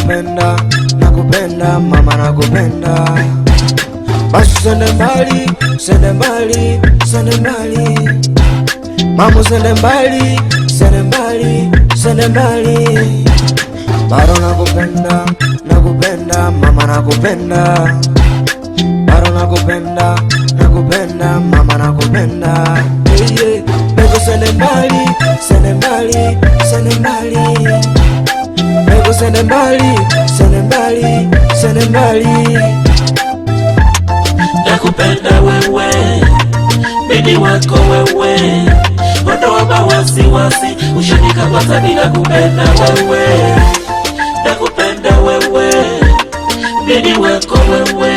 nakupenda, nakupenda mama, nakupenda. Basi sende mbali, sende mbali, sende mbali mama, sende mbali, sende mbali, sende mbali. Bado nakupenda, nakupenda mama, nakupenda. Bado nakupenda, nakupenda mama, nakupenda. Bego sende mbali, sende mbali, sende mbali. Bego sende mbali, sende mbali, sende mbali. Nakupenda wewe, bidi wako wewe, ondoa wasiwasi, ushanikamata bila kupenda wewe. Nakupenda wewe, bidi wako wewe,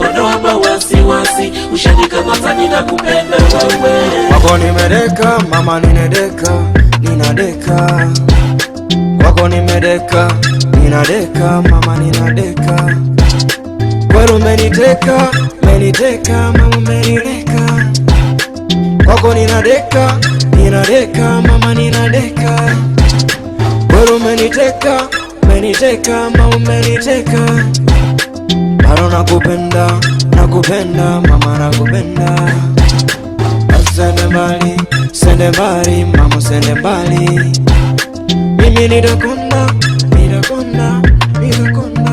ondoa wasiwasi, ushanikamata bila kupenda wewe. Kwako nimedeka mama, ninadeka, ninadeka. Kwako nimedeka, ninadeka mama, ninadeka. Kweli umeniteka, umeniteka mama, umeniteka. Kwako ninadeka, ninadeka mama, ninadeka. Kweli umeniteka, umeniteka mama, umeniteka. Bado nakupenda, nakupenda mama, nakupenda. Sende mbali, sende mbali mama, sende mbali. Mimi nitakonda, nitakonda, nitakonda.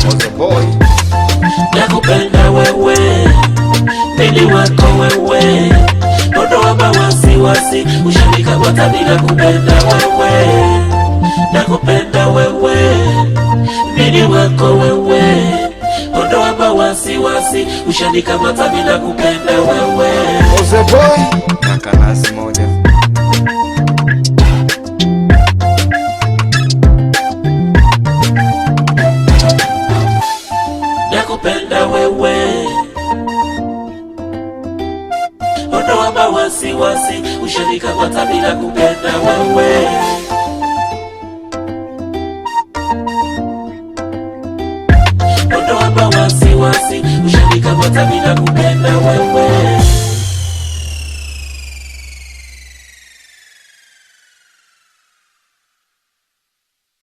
Ozo boy. Nakupenda wewe, bidi wako wewe, ondoa wasiwasi, ushanikamata bila kupenda wewe. Nakupenda wewe, bidi wako wewe, ondoa wasiwasi, ushanikamata bila kupenda wewe. Ozo boy. Kakanasi moja. Nakupenda wewe, ondoa wasiwasi, ushanikamata bila kupenda wewe. Ondoa wasiwasi, ushanikamata bila kupenda wewe.